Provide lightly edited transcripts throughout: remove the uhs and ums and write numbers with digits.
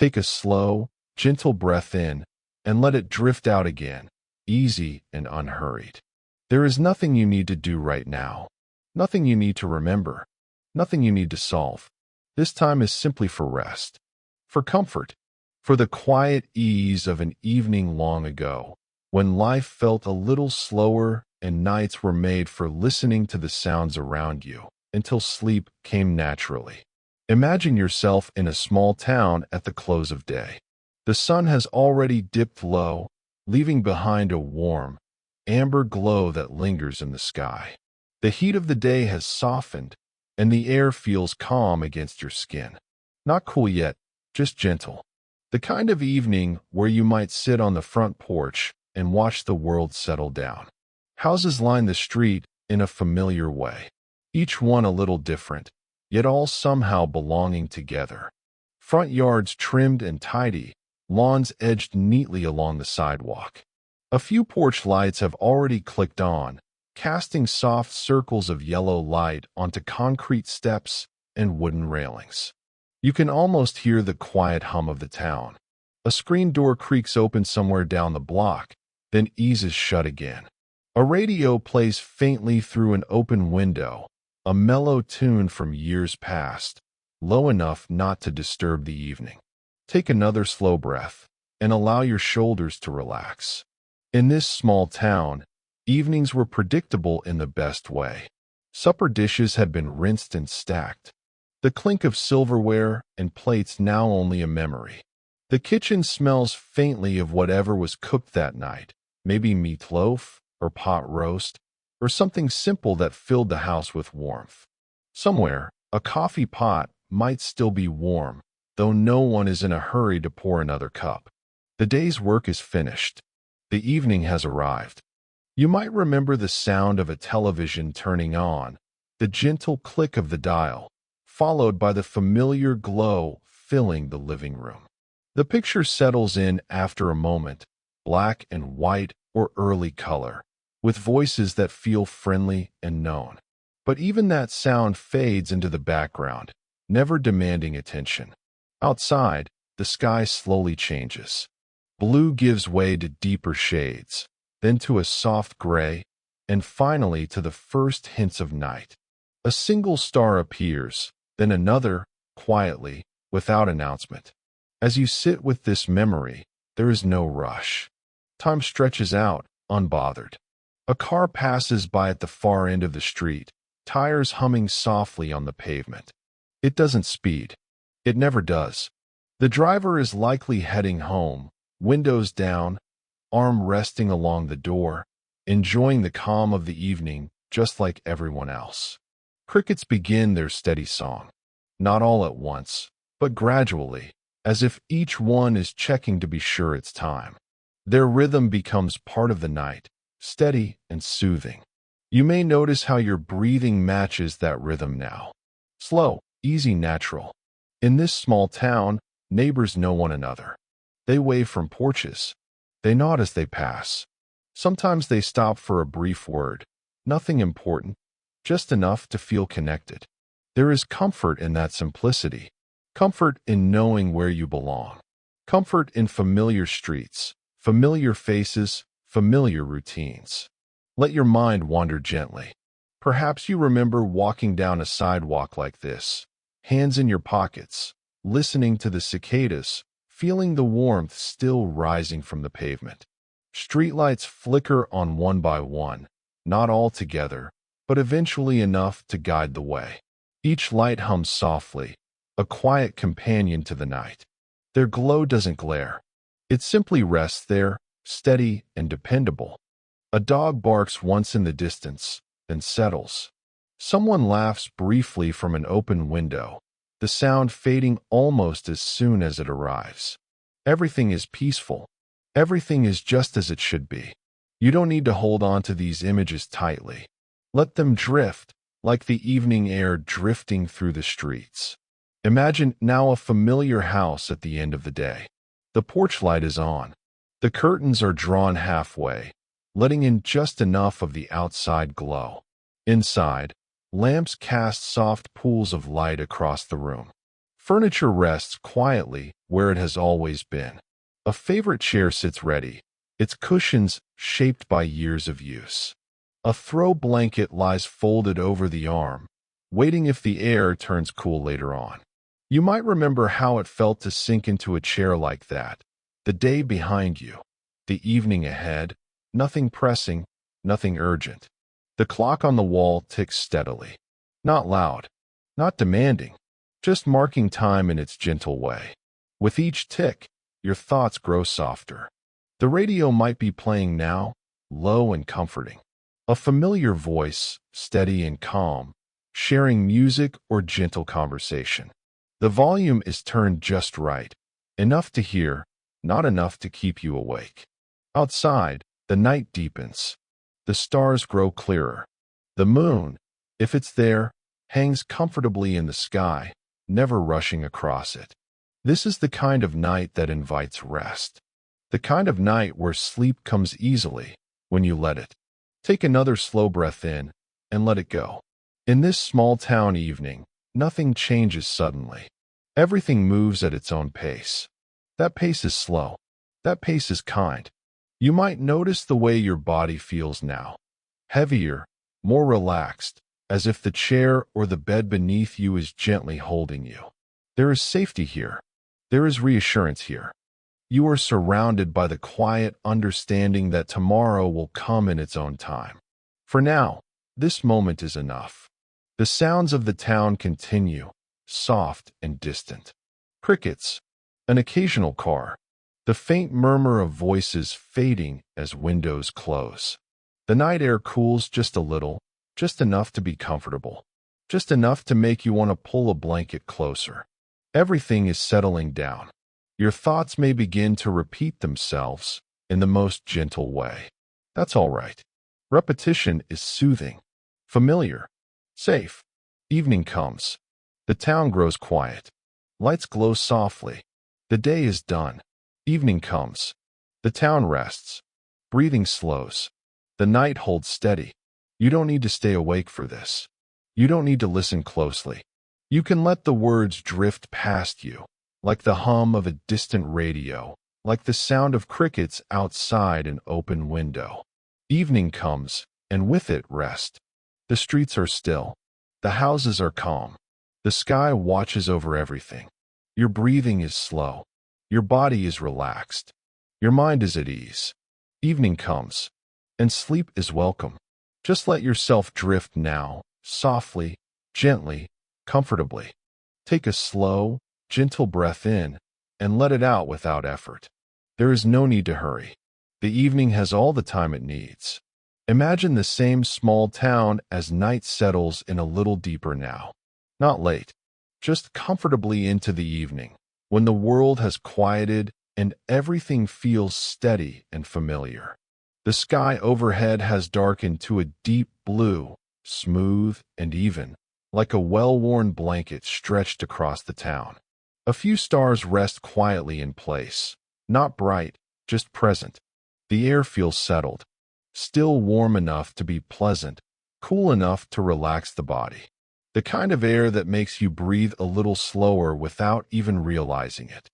Take a slow, gentle breath in and let it drift out again, easy and unhurried. There is nothing you need to do right now, nothing you need to remember, nothing you need to solve. This time is simply for rest, for comfort, for the quiet ease of an evening long ago, when life felt a little slower and nights were made for listening to the sounds around you until sleep came naturally. Imagine yourself in a small town at the close of day. The sun has already dipped low, leaving behind a warm, amber glow that lingers in the sky. The heat of the day has softened, and the air feels calm against your skin. Not cool yet, just gentle. The kind of evening where you might sit on the front porch and watch the world settle down. Houses line the street in a familiar way, each one a little different, yet all somehow belonging together. Front yards trimmed and tidy, lawns edged neatly along the sidewalk. A few porch lights have already clicked on, casting soft circles of yellow light onto concrete steps and wooden railings. You can almost hear the quiet hum of the town. A screen door creaks open somewhere down the block, then eases shut again. A radio plays faintly through an open window, a mellow tune from years past, low enough not to disturb the evening. Take another slow breath and allow your shoulders to relax. In this small town, evenings were predictable in the best way. Supper dishes had been rinsed and stacked. The clink of silverware and plates now only a memory. The kitchen smells faintly of whatever was cooked that night, maybe meatloaf or pot roast, or something simple that filled the house with warmth. Somewhere, a coffee pot might still be warm, though no one is in a hurry to pour another cup. The day's work is finished. The evening has arrived. You might remember the sound of a television turning on, the gentle click of the dial, followed by the familiar glow filling the living room. The picture settles in after a moment, black and white or early color, with voices that feel friendly and known. But even that sound fades into the background, never demanding attention. Outside, the sky slowly changes. Blue gives way to deeper shades, then to a soft gray, and finally to the first hints of night. A single star appears, then another, quietly, without announcement. As you sit with this memory, there is no rush. Time stretches out, unbothered. A car passes by at the far end of the street, tires humming softly on the pavement. It doesn't speed. It never does. The driver is likely heading home, windows down, arm resting along the door, enjoying the calm of the evening just like everyone else. Crickets begin their steady song, not all at once, but gradually, as if each one is checking to be sure it's time. Their rhythm becomes part of the night, steady and soothing. You may notice how your breathing matches that rhythm now. Slow, easy, natural. In this small town, neighbors know one another. They wave from porches. They nod as they pass. Sometimes they stop for a brief word. Nothing important, just enough to feel connected. There is comfort in that simplicity. Comfort in knowing where you belong. Comfort in familiar streets, familiar faces, familiar routines. Let your mind wander gently. Perhaps you remember walking down a sidewalk like this, hands in your pockets, listening to the cicadas, feeling the warmth still rising from the pavement. Streetlights flicker on one by one, not all together, but eventually enough to guide the way. Each light hums softly, a quiet companion to the night. Their glow doesn't glare. It simply rests there, steady and dependable. A dog barks once in the distance, then settles. Someone laughs briefly from an open window, the sound fading almost as soon as it arrives. Everything is peaceful. Everything is just as it should be. You don't need to hold on to these images tightly. Let them drift, like the evening air drifting through the streets. Imagine now a familiar house at the end of the day. The porch light is on. The curtains are drawn halfway, letting in just enough of the outside glow. Inside, lamps cast soft pools of light across the room. Furniture rests quietly where it has always been. A favorite chair sits ready, its cushions shaped by years of use. A throw blanket lies folded over the arm, waiting if the air turns cool later on. You might remember how it felt to sink into a chair like that. The day behind you, the evening ahead, nothing pressing, nothing urgent. The clock on the wall ticks steadily. Not loud, not demanding, just marking time in its gentle way. With each tick, your thoughts grow softer. The radio might be playing now, low and comforting. A familiar voice, steady and calm, sharing music or gentle conversation. The volume is turned just right, enough to hear, not enough to keep you awake. Outside, the night deepens. The stars grow clearer. The moon, if it's there, hangs comfortably in the sky, never rushing across it. This is the kind of night that invites rest. The kind of night where sleep comes easily when you let it. Take another slow breath in and let it go. In this small town evening, nothing changes suddenly. Everything moves at its own pace. That pace is slow. That pace is kind. You might notice the way your body feels now. Heavier, more relaxed, as if the chair or the bed beneath you is gently holding you. There is safety here. There is reassurance here. You are surrounded by the quiet understanding that tomorrow will come in its own time. For now, this moment is enough. The sounds of the town continue, soft and distant. Crickets, an occasional car, the faint murmur of voices fading as windows close. The night air cools just a little, just enough to be comfortable, just enough to make you want to pull a blanket closer. Everything is settling down. Your thoughts may begin to repeat themselves in the most gentle way. That's all right. Repetition is soothing, familiar, safe. Evening comes. The town grows quiet. Lights glow softly. The day is done. Evening comes. The town rests. Breathing slows. The night holds steady. You don't need to stay awake for this. You don't need to listen closely. You can let the words drift past you, like the hum of a distant radio, like the sound of crickets outside an open window. Evening comes, and with it rest. The streets are still. The houses are calm. The sky watches over everything. Your breathing is slow. Your body is relaxed. Your mind is at ease. Evening comes, and sleep is welcome. Just let yourself drift now, softly, gently, comfortably. Take a slow, gentle breath in and let it out without effort. There is no need to hurry. The evening has all the time it needs. Imagine the same small town as night settles in a little deeper now. Not late, just comfortably into the evening, when the world has quieted and everything feels steady and familiar. The sky overhead has darkened to a deep blue, smooth and even, like a well-worn blanket stretched across the town. A few stars rest quietly in place, not bright, just present. The air feels settled, still warm enough to be pleasant, cool enough to relax the body. The kind of air that makes you breathe a little slower without even realizing it.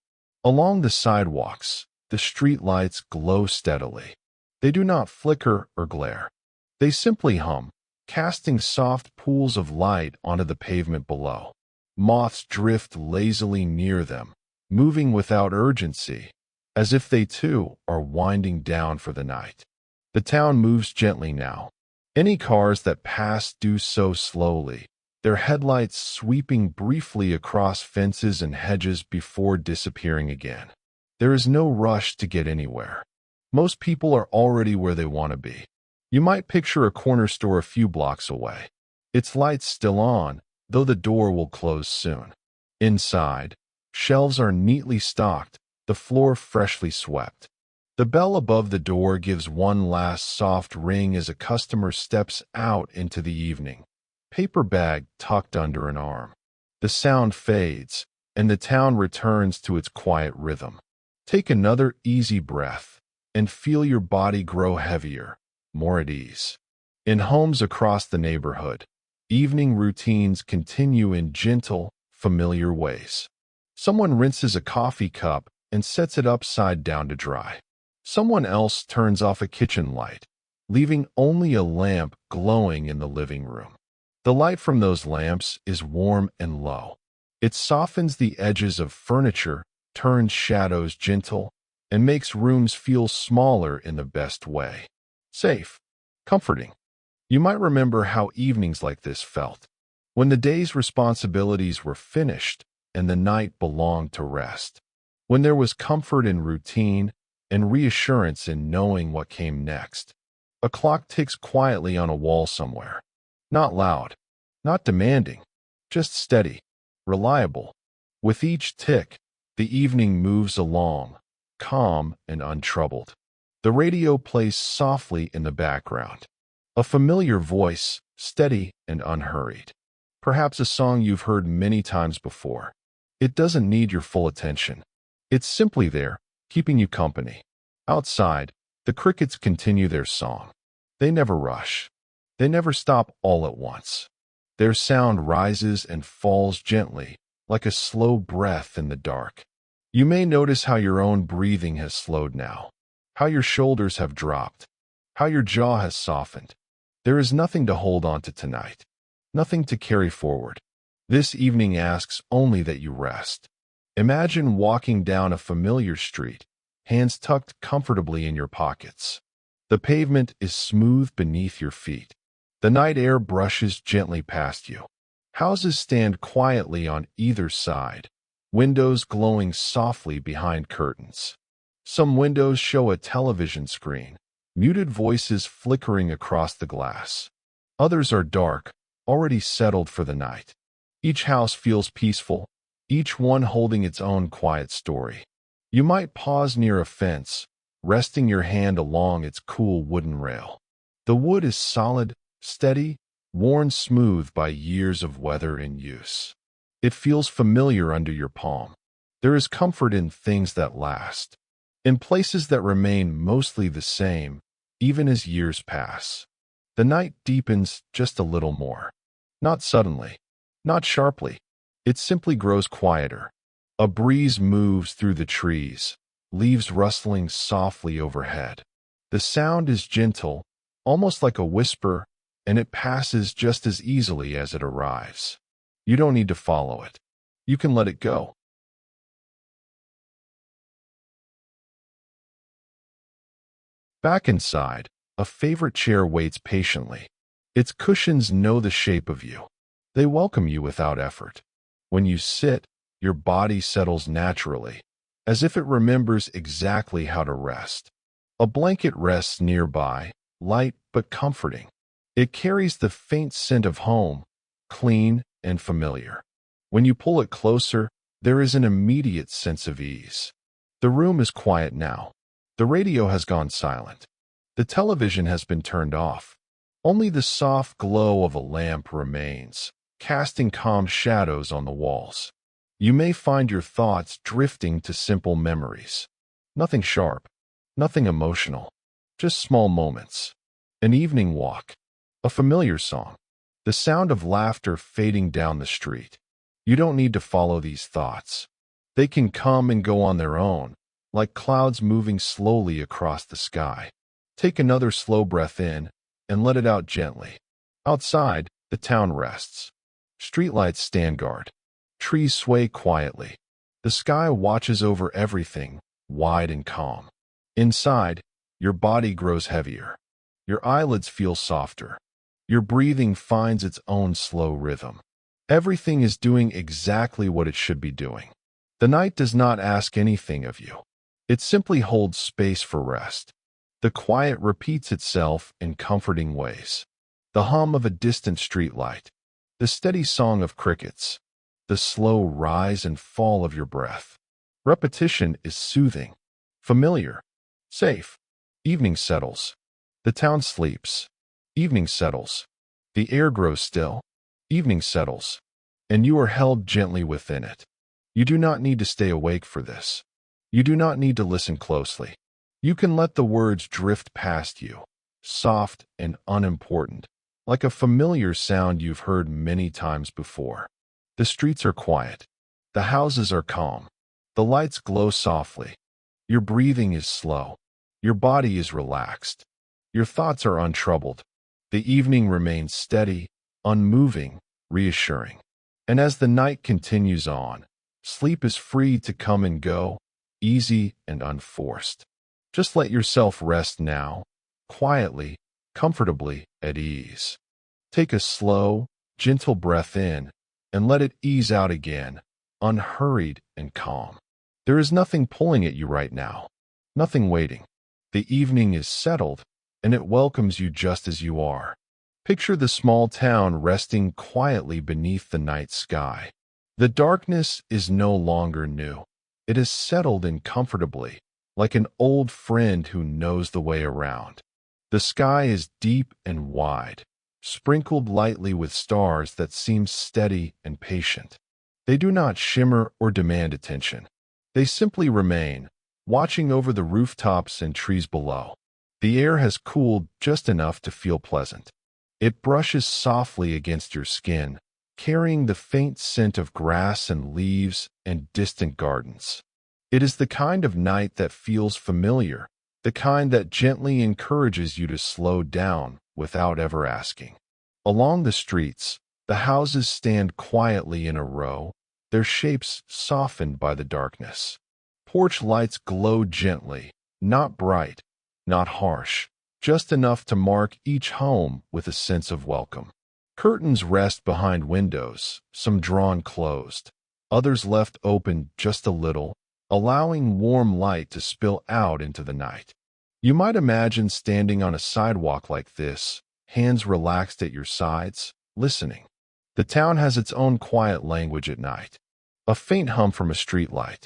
Along the sidewalks, the street lights glow steadily. They do not flicker or glare. They simply hum, casting soft pools of light onto the pavement below. Moths drift lazily near them, moving without urgency, as if they too are winding down for the night. The town moves gently now. Any cars that pass do so slowly, their headlights sweeping briefly across fences and hedges before disappearing again. There is no rush to get anywhere. Most people are already where they want to be. You might picture a corner store a few blocks away. Its lights still on, though the door will close soon. Inside, shelves are neatly stocked, the floor freshly swept. The bell above the door gives one last soft ring as a customer steps out into the evening, paper bag tucked under an arm. The sound fades, and the town returns to its quiet rhythm. Take another easy breath, and feel your body grow heavier, more at ease. In homes across the neighborhood, evening routines continue in gentle, familiar ways. Someone rinses a coffee cup and sets it upside down to dry. Someone else turns off a kitchen light, leaving only a lamp glowing in the living room. The light from those lamps is warm and low. It softens the edges of furniture, turns shadows gentle, and makes rooms feel smaller in the best way. Safe, comforting. You might remember how evenings like this felt, when the day's responsibilities were finished and the night belonged to rest, when there was comfort in routine and reassurance in knowing what came next. A clock ticks quietly on a wall somewhere. Not loud, not demanding, just steady, reliable. With each tick, the evening moves along, calm and untroubled. The radio plays softly in the background. A familiar voice, steady and unhurried. Perhaps a song you've heard many times before. It doesn't need your full attention. It's simply there, keeping you company. Outside, the crickets continue their song. They never rush. They never stop all at once. Their sound rises and falls gently, like a slow breath in the dark. You may notice how your own breathing has slowed now, how your shoulders have dropped, how your jaw has softened. There is nothing to hold on to tonight, nothing to carry forward. This evening asks only that you rest. Imagine walking down a familiar street, hands tucked comfortably in your pockets. The pavement is smooth beneath your feet. The night air brushes gently past you. Houses stand quietly on either side, windows glowing softly behind curtains. Some windows show a television screen, muted voices flickering across the glass. Others are dark, already settled for the night. Each house feels peaceful, each one holding its own quiet story. You might pause near a fence, resting your hand along its cool wooden rail. The wood is solid, steady, worn smooth by years of weather and use. It feels familiar under your palm. There is comfort in things that last, in places that remain mostly the same, even as years pass. The night deepens just a little more. Not suddenly, not sharply. It simply grows quieter. A breeze moves through the trees, leaves rustling softly overhead. The sound is gentle, almost like a whisper, and it passes just as easily as it arrives. You don't need to follow it. You can let it go. Back inside, a favorite chair waits patiently. Its cushions know the shape of you. They welcome you without effort. When you sit, your body settles naturally, as if it remembers exactly how to rest. A blanket rests nearby, light but comforting. It carries the faint scent of home, clean and familiar. When you pull it closer, there is an immediate sense of ease. The room is quiet now. The radio has gone silent. The television has been turned off. Only the soft glow of a lamp remains, casting calm shadows on the walls. You may find your thoughts drifting to simple memories. Nothing sharp, nothing emotional, just small moments. An evening walk, a familiar song, the sound of laughter fading down the street. You don't need to follow these thoughts. They can come and go on their own, like clouds moving slowly across the sky. Take another slow breath in and let it out gently. Outside, the town rests. Streetlights stand guard. Trees sway quietly. The sky watches over everything, wide and calm. Inside, your body grows heavier. Your eyelids feel softer. Your breathing finds its own slow rhythm. Everything is doing exactly what it should be doing. The night does not ask anything of you. It simply holds space for rest. The quiet repeats itself in comforting ways. The hum of a distant streetlight, the steady song of crickets, the slow rise and fall of your breath. Repetition is soothing, familiar, safe. Evening settles. The town sleeps. Evening settles. The air grows still. Evening settles. And you are held gently within it. You do not need to stay awake for this. You do not need to listen closely. You can let the words drift past you, soft and unimportant, like a familiar sound you've heard many times before. The streets are quiet. The houses are calm. The lights glow softly. Your breathing is slow. Your body is relaxed. Your thoughts are untroubled. The evening remains steady, unmoving, reassuring. And as the night continues on, sleep is free to come and go, easy and unforced. Just let yourself rest now, quietly, comfortably, at ease. Take a slow, gentle breath in, and let it ease out again, unhurried and calm. There is nothing pulling at you right now, nothing waiting. The evening is settled, and it welcomes you just as you are. Picture the small town resting quietly beneath the night sky. The darkness is no longer new. It is settled in comfortably, like an old friend who knows the way around. The sky is deep and wide, sprinkled lightly with stars that seem steady and patient. They do not shimmer or demand attention. They simply remain, watching over the rooftops and trees below. The air has cooled just enough to feel pleasant. It brushes softly against your skin, carrying the faint scent of grass and leaves and distant gardens. It is the kind of night that feels familiar, the kind that gently encourages you to slow down without ever asking. Along the streets, the houses stand quietly in a row, their shapes softened by the darkness. Porch lights glow gently, not bright, not harsh, just enough to mark each home with a sense of welcome. Curtains rest behind windows, some drawn closed, others left open just a little, allowing warm light to spill out into the night. You might imagine standing on a sidewalk like this, hands relaxed at your sides, listening. The town has its own quiet language at night. A faint hum from a streetlight.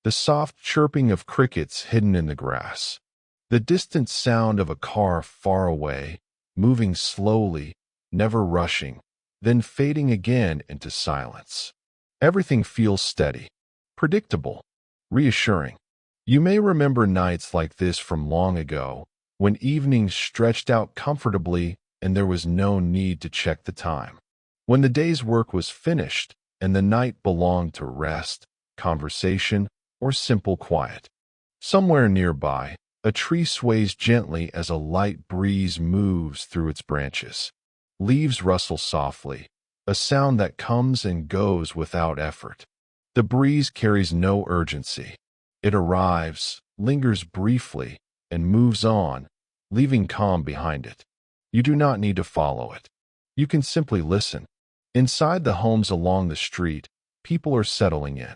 The soft chirping of crickets hidden in the grass. The distant sound of a car far away, moving slowly, never rushing, then fading again into silence. Everything feels steady, predictable, reassuring. You may remember nights like this from long ago, when evenings stretched out comfortably and there was no need to check the time. When the day's work was finished and the night belonged to rest, conversation, or simple quiet. Somewhere nearby, a tree sways gently as a light breeze moves through its branches. Leaves rustle softly, a sound that comes and goes without effort. The breeze carries no urgency. It arrives, lingers briefly, and moves on, leaving calm behind it. You do not need to follow it. You can simply listen. Inside the homes along the street, people are settling in.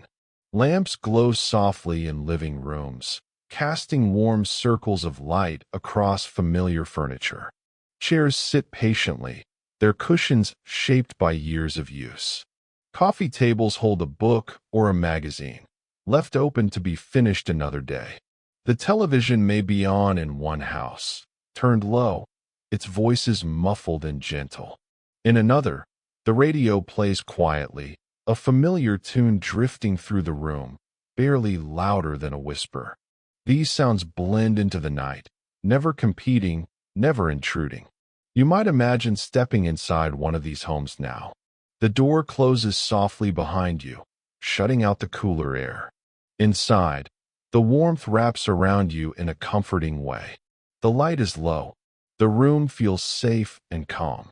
Lamps glow softly in living rooms, casting warm circles of light across familiar furniture. Chairs sit patiently, their cushions shaped by years of use. Coffee tables hold a book or a magazine, left open to be finished another day. The television may be on in one house, turned low, its voices muffled and gentle. In another, the radio plays quietly, a familiar tune drifting through the room, barely louder than a whisper. These sounds blend into the night, never competing, never intruding. You might imagine stepping inside one of these homes now. The door closes softly behind you, shutting out the cooler air. Inside, the warmth wraps around you in a comforting way. The light is low. The room feels safe and calm.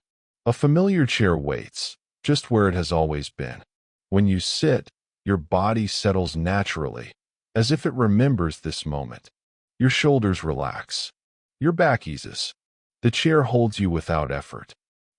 A familiar chair waits, just where it has always been. When you sit, your body settles naturally, as if it remembers this moment. Your shoulders relax. Your back eases. The chair holds you without effort.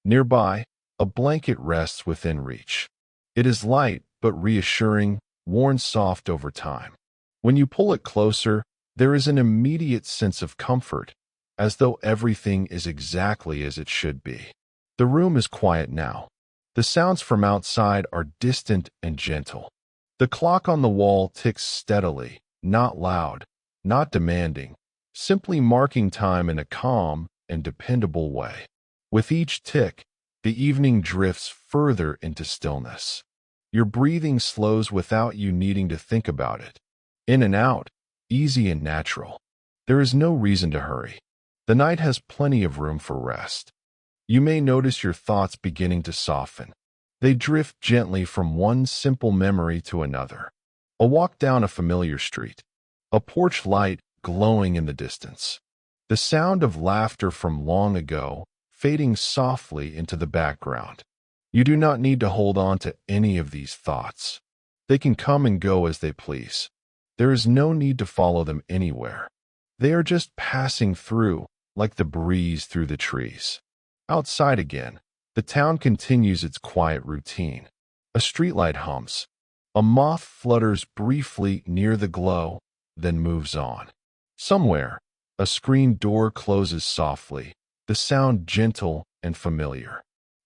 Nearby, a blanket rests within reach. It is light but reassuring, worn soft over time. When you pull it closer, there is an immediate sense of comfort, as though everything is exactly as it should be. The room is quiet now. The sounds from outside are distant and gentle. The clock on the wall ticks steadily, not loud, not demanding, simply marking time in a calm and dependable way. With each tick, the evening drifts further into stillness. Your breathing slows without you needing to think about it. In and out, easy and natural. There is no reason to hurry. The night has plenty of room for rest. You may notice your thoughts beginning to soften. They drift gently from one simple memory to another. A walk down a familiar street. A porch light glowing in the distance. The sound of laughter from long ago, fading softly into the background. You do not need to hold on to any of these thoughts. They can come and go as they please. There is no need to follow them anywhere. They are just passing through, like the breeze through the trees. Outside again, the town continues its quiet routine. A streetlight hums. A moth flutters briefly near the glow, then moves on. Somewhere, a screen door closes softly, the sound gentle and familiar.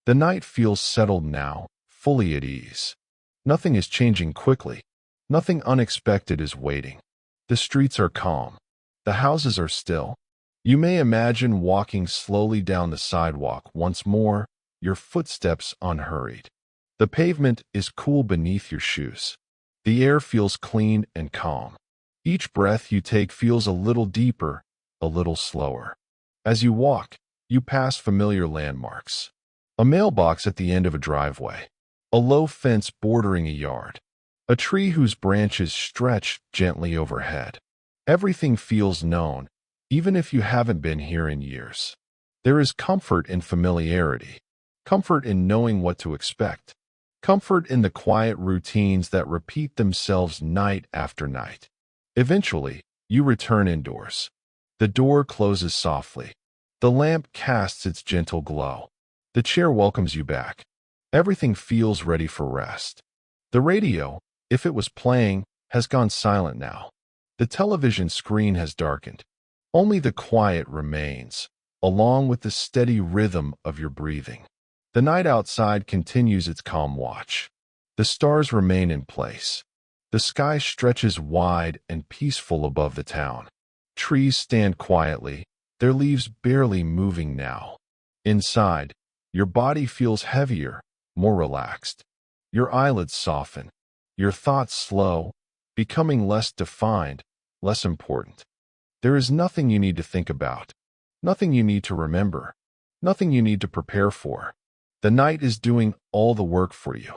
The night feels settled now, fully at ease. Nothing is changing quickly. Nothing unexpected is waiting. The streets are calm. The houses are still. You may imagine walking slowly down the sidewalk once more, your footsteps unhurried. The pavement is cool beneath your shoes. The air feels clean and calm. Each breath you take feels a little deeper, a little slower. As you walk, you pass familiar landmarks. A mailbox at the end of a driveway. A low fence bordering a yard. A tree whose branches stretch gently overhead. Everything feels known, even if you haven't been here in years. There is comfort in familiarity. Comfort in knowing what to expect. Comfort in the quiet routines that repeat themselves night after night. Eventually, you return indoors. The door closes softly. The lamp casts its gentle glow. The chair welcomes you back. Everything feels ready for rest. The radio, if it was playing, has gone silent now. The television screen has darkened. Only the quiet remains, along with the steady rhythm of your breathing. The night outside continues its calm watch. The stars remain in place. The sky stretches wide and peaceful above the town. Trees stand quietly, their leaves barely moving now. Inside, your body feels heavier, more relaxed. Your eyelids soften. Your thoughts slow, becoming less defined, less important. There is nothing you need to think about. Nothing you need to remember. Nothing you need to prepare for. The night is doing all the work for you.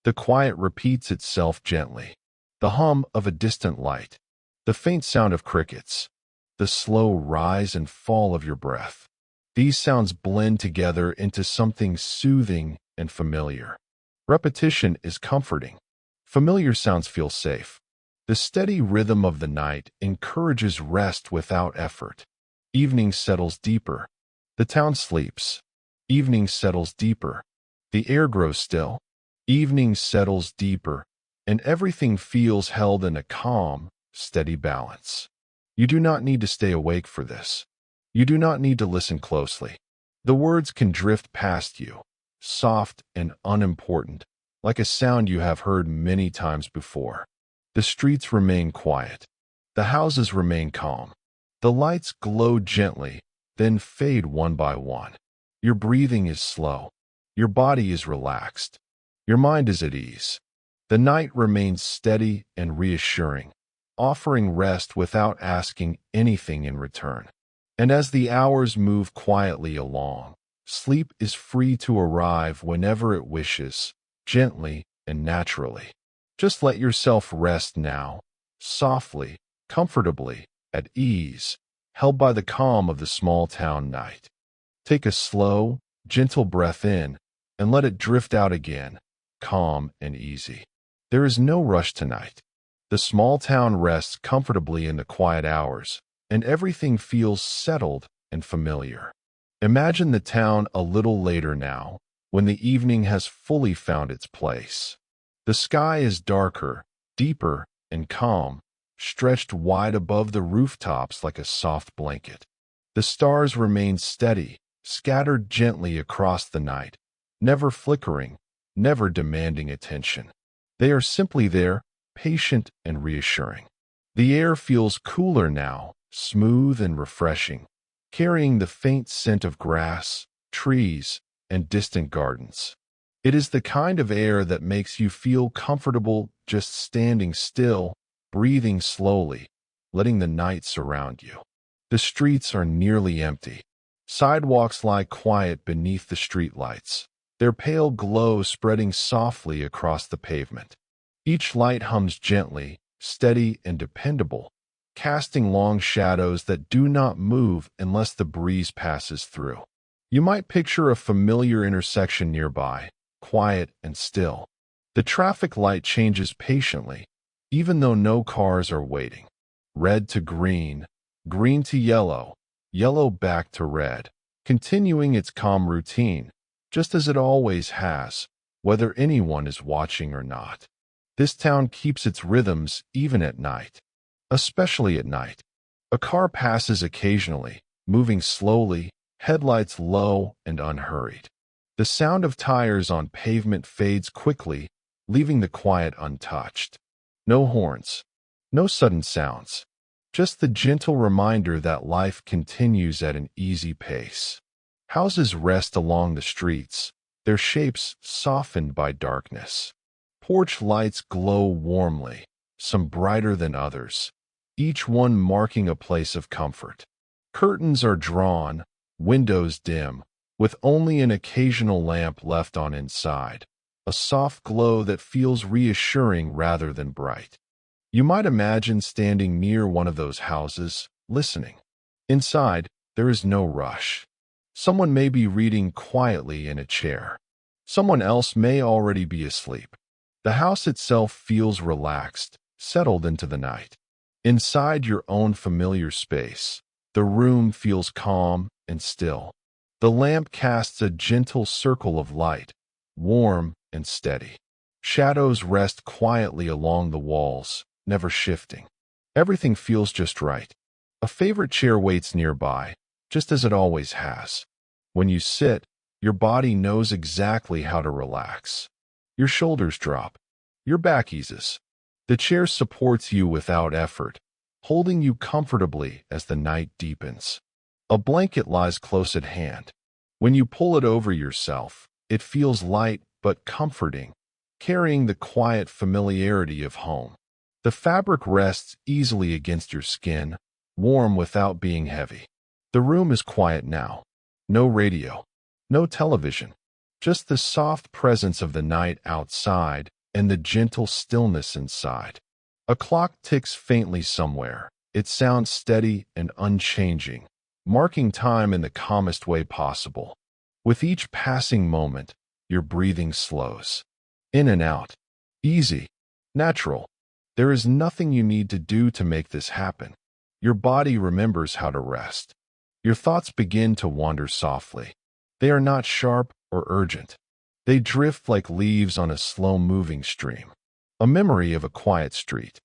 The quiet repeats itself gently. The hum of a distant light. The faint sound of crickets. The slow rise and fall of your breath. These sounds blend together into something soothing and familiar. Repetition is comforting. Familiar sounds feel safe. The steady rhythm of the night encourages rest without effort. Evening settles deeper. The town sleeps. Evening settles deeper. The air grows still. Evening settles deeper, and everything feels held in a calm, steady balance. You do not need to stay awake for this. You do not need to listen closely. The words can drift past you, soft and unimportant, like a sound you have heard many times before. The streets remain quiet. The houses remain calm. The lights glow gently, then fade one by one. Your breathing is slow. Your body is relaxed. Your mind is at ease. The night remains steady and reassuring, offering rest without asking anything in return. And as the hours move quietly along, sleep is free to arrive whenever it wishes, gently and naturally. Just let yourself rest now, softly, comfortably, at ease, held by the calm of the small town night. Take a slow, gentle breath in, and let it drift out again, calm and easy. There is no rush tonight. The small town rests comfortably in the quiet hours, and everything feels settled and familiar. Imagine the town a little later now, when the evening has fully found its place. The sky is darker, deeper, and calm, stretched wide above the rooftops like a soft blanket. The stars remain steady, scattered gently across the night, never flickering, never demanding attention. They are simply there, patient and reassuring. The air feels cooler now, smooth and refreshing, carrying the faint scent of grass, trees, and distant gardens. It is the kind of air that makes you feel comfortable just standing still, breathing slowly, letting the night surround you. The streets are nearly empty. Sidewalks lie quiet beneath the streetlights. their pale glow spreading softly across the pavement. Each light hums gently, steady and dependable, casting long shadows that do not move unless the breeze passes through. You might picture a familiar intersection nearby, quiet and still. The traffic light changes patiently, even though no cars are waiting. Red to green, green to yellow, yellow back to red, continuing its calm routine, just as it always has, whether anyone is watching or not. This town keeps its rhythms even at night. Especially at night. A car passes occasionally, moving slowly, headlights low and unhurried. The sound of tires on pavement fades quickly, leaving the quiet untouched. No horns, no sudden sounds, just the gentle reminder that life continues at an easy pace. Houses rest along the streets, their shapes softened by darkness. Porch lights glow warmly, some brighter than others, each one marking a place of comfort. Curtains are drawn, windows dim, with only an occasional lamp left on inside, a soft glow that feels reassuring rather than bright. You might imagine standing near one of those houses, listening. Inside, there is no rush. Someone may be reading quietly in a chair. Someone else may already be asleep. The house itself feels relaxed, settled into the night. Inside your own familiar space, the room feels calm and still. The lamp casts a gentle circle of light, warm and steady. Shadows rest quietly along the walls, never shifting. Everything feels just right. A favorite chair waits nearby, just as it always has. When you sit, your body knows exactly how to relax. Your shoulders drop. Your back eases. The chair supports you without effort, holding you comfortably as the night deepens. A blanket lies close at hand. When you pull it over yourself, it feels light but comforting, carrying the quiet familiarity of home. The fabric rests easily against your skin, warm without being heavy. The room is quiet now. No radio, no television, just the soft presence of the night outside and the gentle stillness inside. A clock ticks faintly somewhere. It sounds steady and unchanging, marking time in the calmest way possible. With each passing moment, your breathing slows. In and out. Easy. Natural. There is nothing you need to do to make this happen. Your body remembers how to rest. Your thoughts begin to wander softly. They are not sharp or urgent. They drift like leaves on a slow-moving stream. A memory of a quiet street.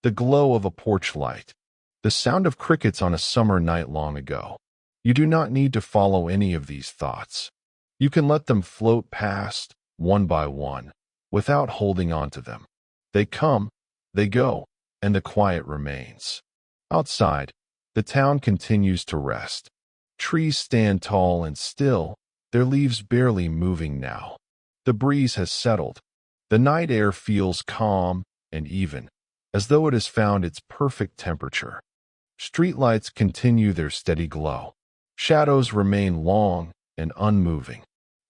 The glow of a porch light. The sound of crickets on a summer night long ago. You do not need to follow any of these thoughts. You can let them float past, one by one, without holding on to them. They come, they go, and the quiet remains. Outside, the town continues to rest. Trees stand tall and still, their leaves barely moving now. The breeze has settled. The night air feels calm and even, as though it has found its perfect temperature. Streetlights continue their steady glow. Shadows remain long and unmoving.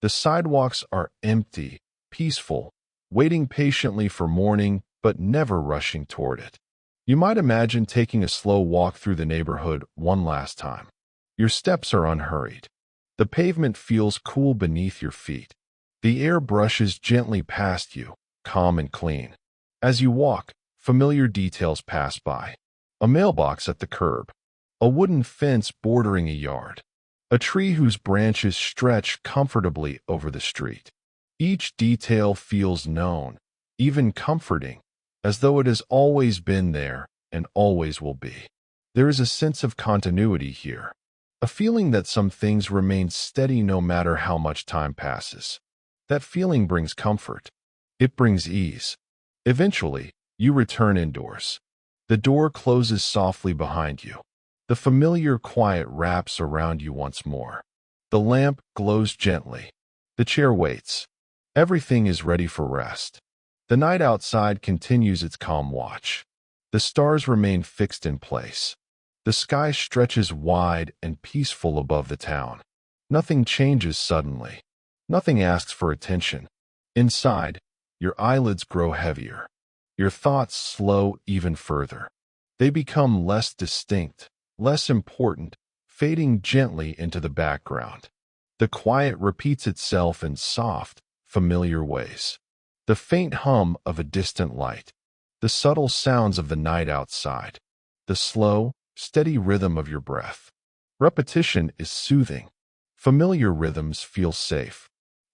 The sidewalks are empty, peaceful, waiting patiently for morning but never rushing toward it. You might imagine taking a slow walk through the neighborhood one last time. Your steps are unhurried. The pavement feels cool beneath your feet. The air brushes gently past you, calm and clean. As you walk, familiar details pass by. A mailbox at the curb. A wooden fence bordering a yard. A tree whose branches stretch comfortably over the street. Each detail feels known, even comforting, as though it has always been there and always will be. There is a sense of continuity here. A feeling that some things remain steady no matter how much time passes. That feeling brings comfort. It brings ease. Eventually, you return indoors. The door closes softly behind you. The familiar quiet wraps around you once more. The lamp glows gently. The chair waits. Everything is ready for rest. The night outside continues its calm watch. The stars remain fixed in place. The sky stretches wide and peaceful above the town. Nothing changes suddenly. Nothing asks for attention. Inside, your eyelids grow heavier. Your thoughts slow even further. They become less distinct, less important, fading gently into the background. The quiet repeats itself in soft, familiar ways. The faint hum of a distant light. The subtle sounds of the night outside. The slow, steady rhythm of your breath. Repetition is soothing. Familiar rhythms feel safe.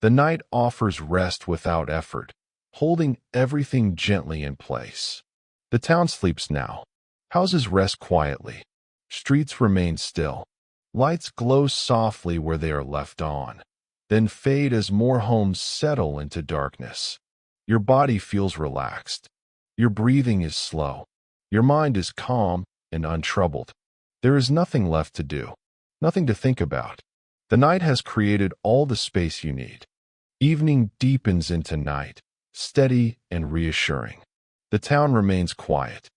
The night offers rest without effort, holding everything gently in place. The town sleeps now. Houses rest quietly. Streets remain still. Lights glow softly where they are left on, then fade as more homes settle into darkness. Your body feels relaxed. Your breathing is slow. Your mind is calm and untroubled. There is nothing left to do, nothing to think about. The night has created all the space you need. Evening deepens into night, steady and reassuring. The town remains quiet.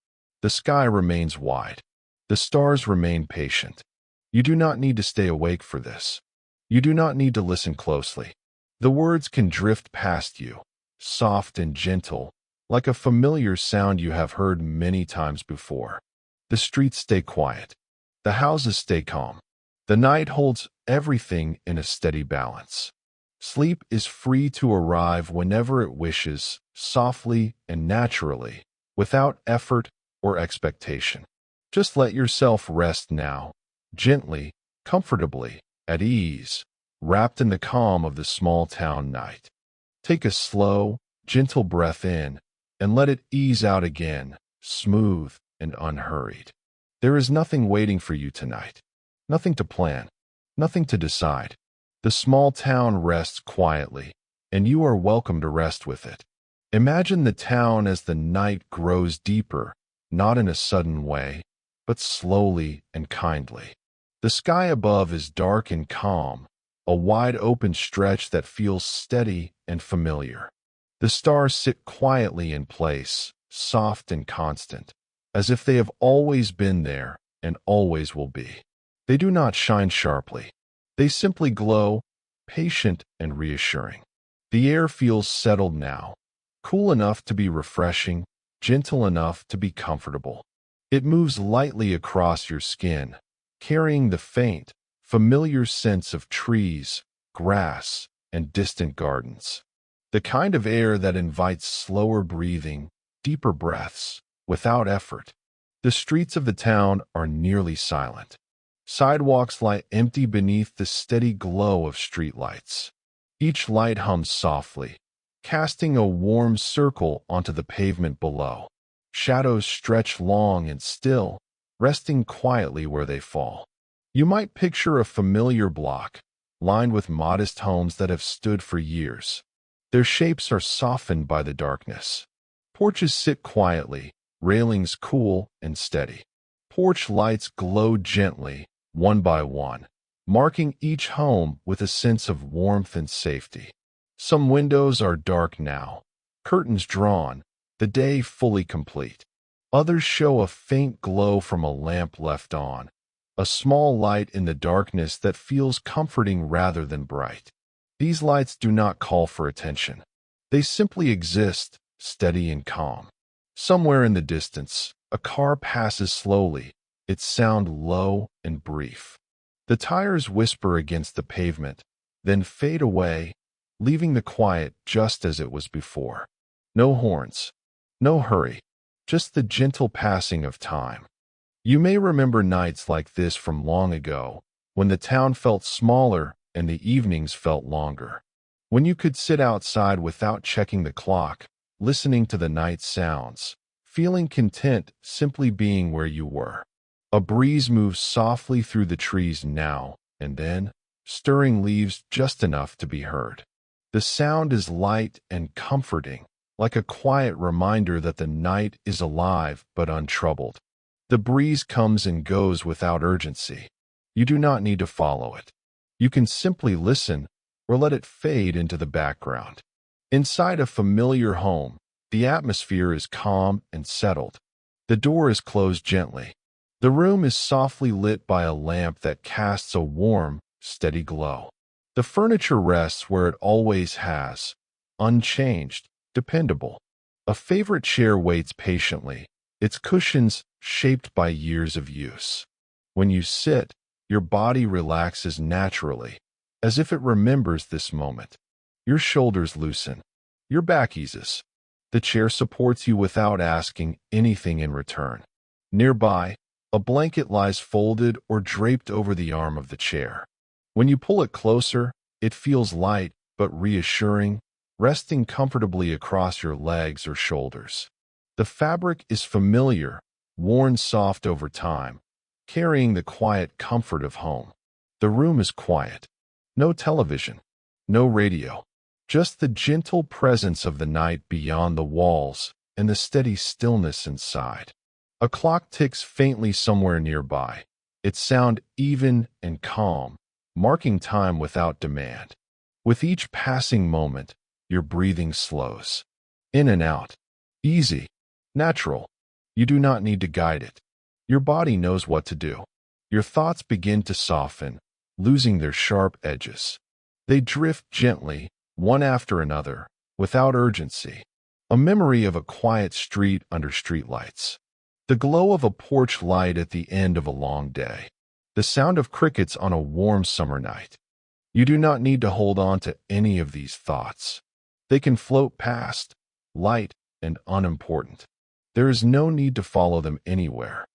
The sky remains wide. The stars remain patient. You do not need to stay awake for this. You do not need to listen closely. The words can drift past you, soft and gentle, like a familiar sound you have heard many times before. The streets stay quiet. The houses stay calm. The night holds everything in a steady balance. Sleep is free to arrive whenever it wishes, softly and naturally, without effort or expectation. Just let yourself rest now, gently, comfortably, at ease, wrapped in the calm of the small town night. Take a slow, gentle breath in, and let it ease out again, smooth and unhurried. There is nothing waiting for you tonight. Nothing to plan, nothing to decide. The small town rests quietly, and you are welcome to rest with it. Imagine the town as the night grows deeper, not in a sudden way, but slowly and kindly. The sky above is dark and calm, a wide open stretch that feels steady and familiar. The stars sit quietly in place, soft and constant, as if they have always been there and always will be. They do not shine sharply. They simply glow, patient and reassuring. The air feels settled now, cool enough to be refreshing, gentle enough to be comfortable. It moves lightly across your skin, carrying the faint, familiar sense of trees, grass, and distant gardens. The kind of air that invites slower breathing, deeper breaths, without effort. The streets of the town are nearly silent. Sidewalks lie empty beneath the steady glow of streetlights. Each light hums softly, casting a warm circle onto the pavement below. Shadows stretch long and still, resting quietly where they fall. You might picture a familiar block, lined with modest homes that have stood for years. Their shapes are softened by the darkness. Porches sit quietly, railings cool and steady. Porch lights glow gently, one by one, marking each home with a sense of warmth and safety. Some windows are dark now, curtains drawn, the day fully complete. Others show a faint glow from a lamp left on, a small light in the darkness that feels comforting rather than bright. These lights do not call for attention. They simply exist, steady and calm. Somewhere in the distance, a car passes slowly, its sound low and brief. The tires whisper against the pavement, then fade away, leaving the quiet just as it was before. No horns, no hurry, just the gentle passing of time. You may remember nights like this from long ago, when the town felt smaller and the evenings felt longer. When you could sit outside without checking the clock, listening to the night sounds, feeling content simply being where you were. A breeze moves softly through the trees now and then, stirring leaves just enough to be heard. The sound is light and comforting, like a quiet reminder that the night is alive but untroubled. The breeze comes and goes without urgency. You do not need to follow it. You can simply listen or let it fade into the background. Inside a familiar home, the atmosphere is calm and settled. The door is closed gently. The room is softly lit by a lamp that casts a warm, steady glow. The furniture rests where it always has, unchanged, dependable. A favorite chair waits patiently, its cushions shaped by years of use. When you sit, your body relaxes naturally, as if it remembers this moment. Your shoulders loosen. Your back eases. The chair supports you without asking anything in return. Nearby, a blanket lies folded or draped over the arm of the chair. When you pull it closer, it feels light but reassuring, resting comfortably across your legs or shoulders. The fabric is familiar, worn soft over time, carrying the quiet comfort of home. The room is quiet. No television, no radio, just the gentle presence of the night beyond the walls and the steady stillness inside. A clock ticks faintly somewhere nearby, its sound even and calm, marking time without demand. With each passing moment, your breathing slows. In and out. Easy. Natural. You do not need to guide it. Your body knows what to do. Your thoughts begin to soften, losing their sharp edges. They drift gently, one after another, without urgency. A memory of a quiet street under streetlights. The glow of a porch light at the end of a long day. The sound of crickets on a warm summer night. You do not need to hold on to any of these thoughts. They can float past, light and unimportant. There is no need to follow them anywhere.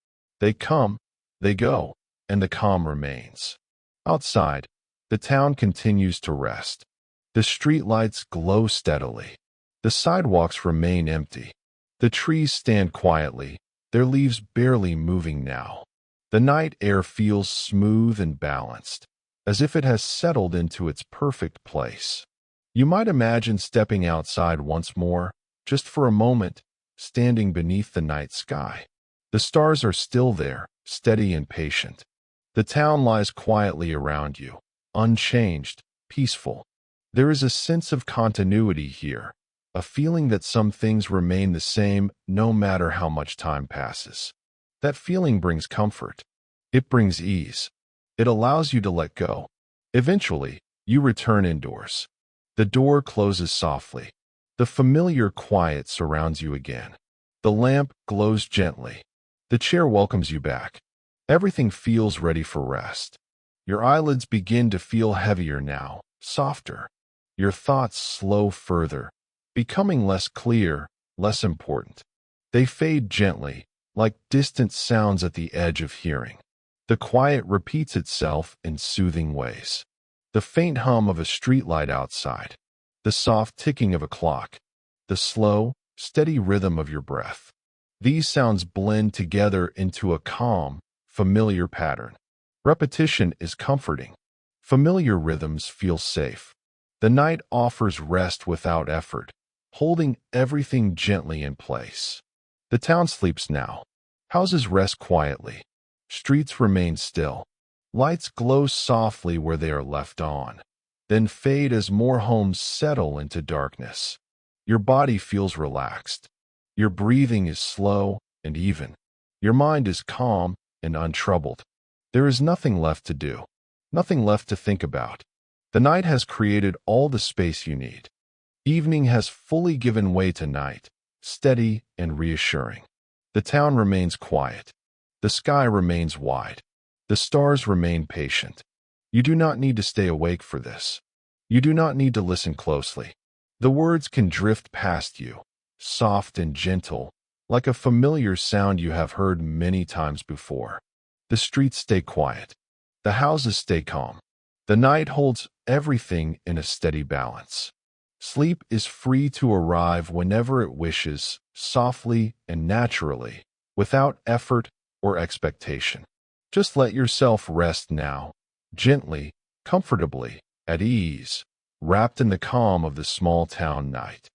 They come, they go, and the calm remains. Outside, the town continues to rest. The streetlights glow steadily. The sidewalks remain empty. The trees stand quietly, their leaves barely moving now. The night air feels smooth and balanced, as if it has settled into its perfect place. You might imagine stepping outside once more, just for a moment, standing beneath the night sky. The stars are still there, steady and patient. The town lies quietly around you, unchanged, peaceful. There is a sense of continuity here, a feeling that some things remain the same no matter how much time passes. That feeling brings comfort. It brings ease. It allows you to let go. Eventually, you return indoors. The door closes softly. The familiar quiet surrounds you again. The lamp glows gently. The chair welcomes you back. Everything feels ready for rest. Your eyelids begin to feel heavier now, softer. Your thoughts slow further, becoming less clear, less important. They fade gently, like distant sounds at the edge of hearing. The quiet repeats itself in soothing ways. The faint hum of a streetlight outside. The soft ticking of a clock. The slow, steady rhythm of your breath. These sounds blend together into a calm, familiar pattern. Repetition is comforting. Familiar rhythms feel safe. The night offers rest without effort, holding everything gently in place. The town sleeps now. Houses rest quietly. Streets remain still. Lights glow softly where they are left on, then fade as more homes settle into darkness. Your body feels relaxed. Your breathing is slow and even. Your mind is calm and untroubled. There is nothing left to do, nothing left to think about. The night has created all the space you need. Evening has fully given way to night, steady and reassuring. The town remains quiet. The sky remains wide. The stars remain patient. You do not need to stay awake for this. You do not need to listen closely. The words can drift past you, soft and gentle, like a familiar sound you have heard many times before. The streets stay quiet. The houses stay calm. The night holds everything in a steady balance. Sleep is free to arrive whenever it wishes, softly and naturally, without effort or expectation. Just let yourself rest now, gently, comfortably, at ease, wrapped in the calm of the small town night.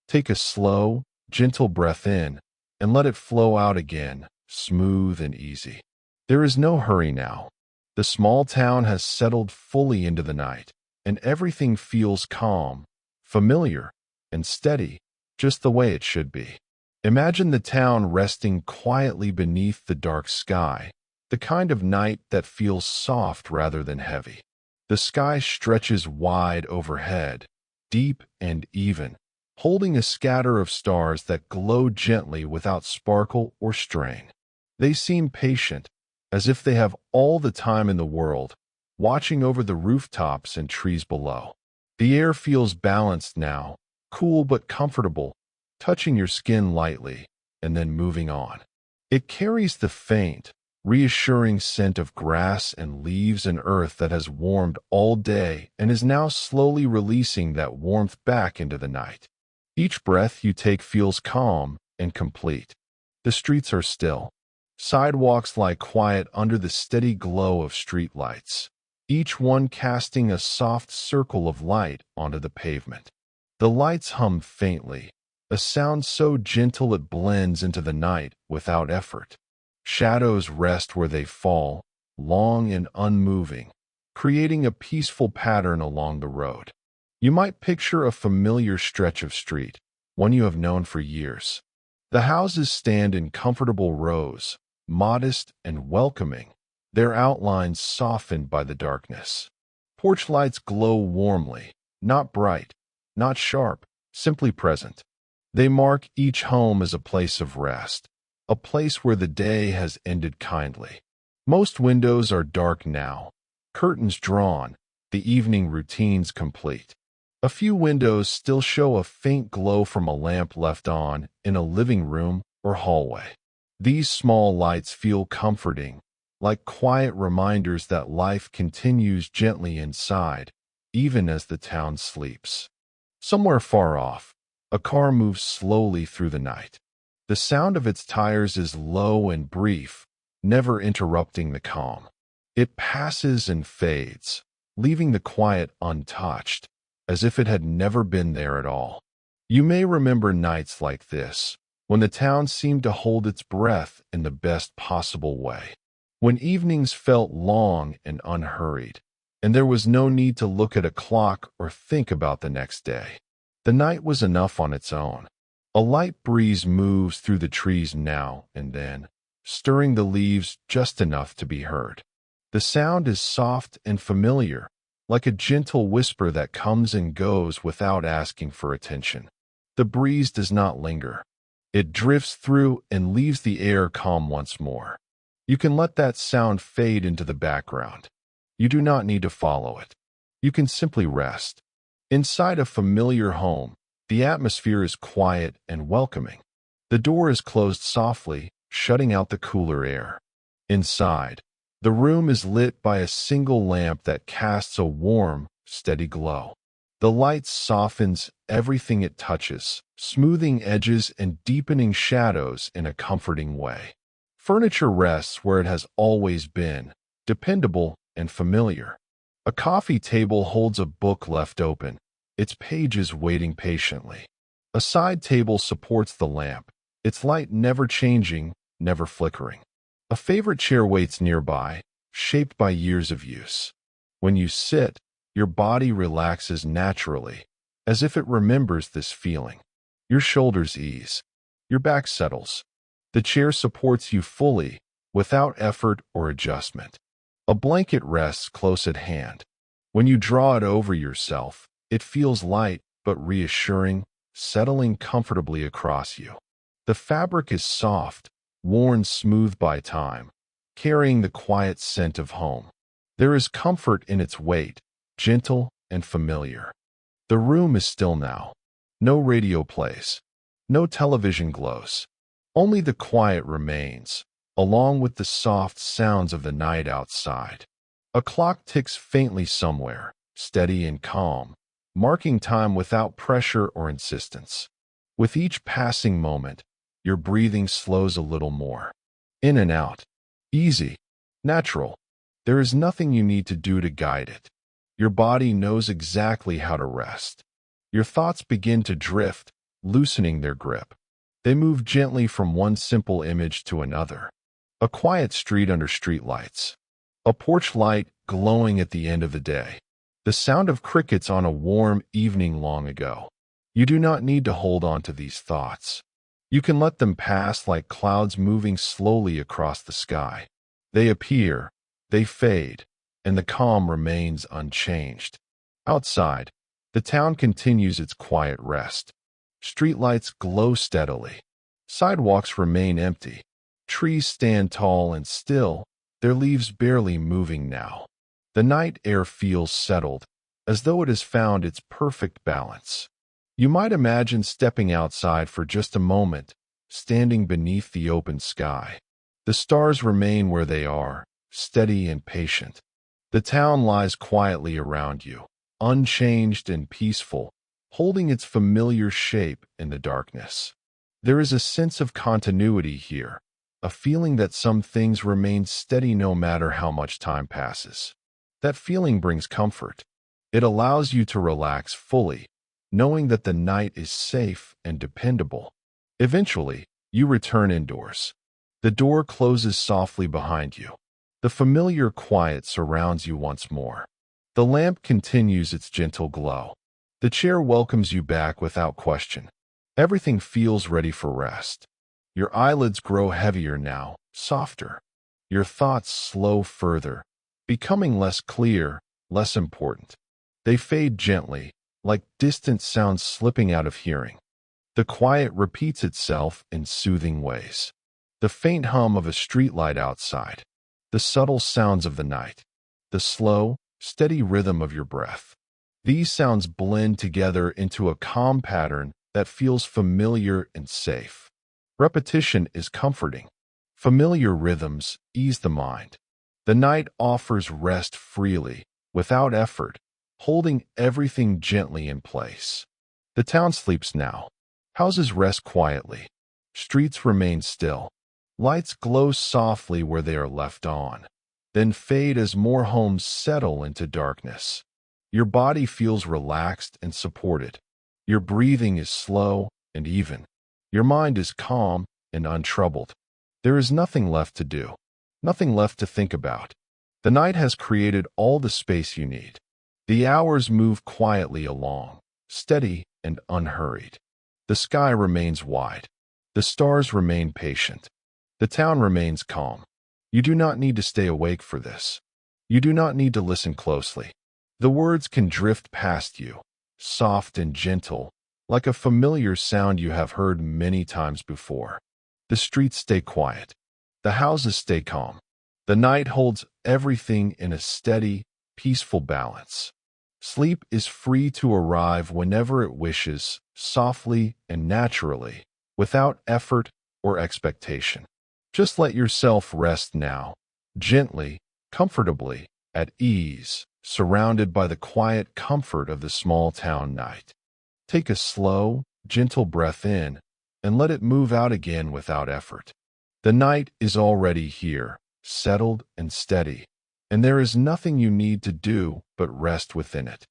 Take a slow, gentle breath in, and let it flow out again, smooth and easy. There is no hurry now. The small town has settled fully into the night, and everything feels calm, familiar, and steady, just the way it should be. Imagine the town resting quietly beneath the dark sky, the kind of night that feels soft rather than heavy. The sky stretches wide overhead, deep and even, holding a scatter of stars that glow gently without sparkle or strain. They seem patient, as if they have all the time in the world, watching over the rooftops and trees below. The air feels balanced now, cool but comfortable, touching your skin lightly, and then moving on. It carries the faint, reassuring scent of grass and leaves and earth that has warmed all day and is now slowly releasing that warmth back into the night. Each breath you take feels calm and complete. The streets are still. Sidewalks lie quiet under the steady glow of streetlights, each one casting a soft circle of light onto the pavement. The lights hum faintly, a sound so gentle it blends into the night without effort. Shadows rest where they fall, long and unmoving, creating a peaceful pattern along the road. You might picture a familiar stretch of street, one you have known for years. The houses stand in comfortable rows, modest and welcoming, their outlines softened by the darkness. Porch lights glow warmly, not bright, not sharp, simply present. They mark each home as a place of rest, a place where the day has ended kindly. Most windows are dark now, curtains drawn, the evening routines complete. A few windows still show a faint glow from a lamp left on in a living room or hallway. These small lights feel comforting, like quiet reminders that life continues gently inside, even as the town sleeps. Somewhere far off, a car moves slowly through the night. The sound of its tires is low and brief, never interrupting the calm. It passes and fades, leaving the quiet untouched, as if it had never been there at all. You may remember nights like this, when the town seemed to hold its breath in the best possible way, when evenings felt long and unhurried, and there was no need to look at a clock or think about the next day. The night was enough on its own. A light breeze moves through the trees now and then, stirring the leaves just enough to be heard. The sound is soft and familiar, like a gentle whisper that comes and goes without asking for attention. The breeze does not linger. It drifts through and leaves the air calm once more. You can let that sound fade into the background. You do not need to follow it. You can simply rest. Inside a familiar home, the atmosphere is quiet and welcoming. The door is closed softly, shutting out the cooler air. Inside, the room is lit by a single lamp that casts a warm, steady glow. The light softens everything it touches, smoothing edges and deepening shadows in a comforting way. Furniture rests where it has always been, dependable and familiar. A coffee table holds a book left open, its pages waiting patiently. A side table supports the lamp, its light never changing, never flickering. A favorite chair waits nearby, shaped by years of use. When you sit, your body relaxes naturally, as if it remembers this feeling. Your shoulders ease. Your back settles. The chair supports you fully, without effort or adjustment. A blanket rests close at hand. When you draw it over yourself, it feels light but reassuring, settling comfortably across you. The fabric is soft, worn smooth by time, carrying the quiet scent of home. There is comfort in its weight, gentle and familiar. The room is still now. No radio plays. No television glows. Only the quiet remains, along with the soft sounds of the night outside. A clock ticks faintly somewhere, steady and calm, marking time without pressure or insistence. With each passing moment, your breathing slows a little more. In and out. Easy. Natural. There is nothing you need to do to guide it. Your body knows exactly how to rest. Your thoughts begin to drift, loosening their grip. They move gently from one simple image to another. A quiet street under streetlights. A porch light glowing at the end of the day. The sound of crickets on a warm evening long ago. You do not need to hold on to these thoughts. You can let them pass like clouds moving slowly across the sky. They appear, they fade, and the calm remains unchanged. Outside, the town continues its quiet rest. Streetlights glow steadily. Sidewalks remain empty. Trees stand tall and still, their leaves barely moving now. The night air feels settled, as though it has found its perfect balance. You might imagine stepping outside for just a moment, standing beneath the open sky. The stars remain where they are, steady and patient. The town lies quietly around you, unchanged and peaceful, holding its familiar shape in the darkness. There is a sense of continuity here, a feeling that some things remain steady no matter how much time passes. That feeling brings comfort. It allows you to relax fully, knowing that the night is safe and dependable. Eventually, you return indoors. The door closes softly behind you. The familiar quiet surrounds you once more. The lamp continues its gentle glow. The chair welcomes you back without question. Everything feels ready for rest. Your eyelids grow heavier now, softer. Your thoughts slow further, becoming less clear, less important. They fade gently, like distant sounds slipping out of hearing. The quiet repeats itself in soothing ways. The faint hum of a streetlight outside. The subtle sounds of the night. The slow, steady rhythm of your breath. These sounds blend together into a calm pattern that feels familiar and safe. Repetition is comforting. Familiar rhythms ease the mind. The night offers rest freely, without effort, holding everything gently in place. The town sleeps now. Houses rest quietly. Streets remain still. Lights glow softly where they are left on, then fade as more homes settle into darkness. Your body feels relaxed and supported. Your breathing is slow and even. Your mind is calm and untroubled. There is nothing left to do, nothing left to think about. The night has created all the space you need. The hours move quietly along, steady and unhurried. The sky remains wide. The stars remain patient. The town remains calm. You do not need to stay awake for this. You do not need to listen closely. The words can drift past you, soft and gentle, like a familiar sound you have heard many times before. The streets stay quiet. The houses stay calm. The night holds everything in a steady, peaceful balance. Sleep is free to arrive whenever it wishes, softly and naturally, without effort or expectation. Just let yourself rest now, gently, comfortably, at ease, surrounded by the quiet comfort of the small town night. Take a slow, gentle breath in, and let it move out again without effort. The night is already here, settled and steady, and there is nothing you need to do but rest within it.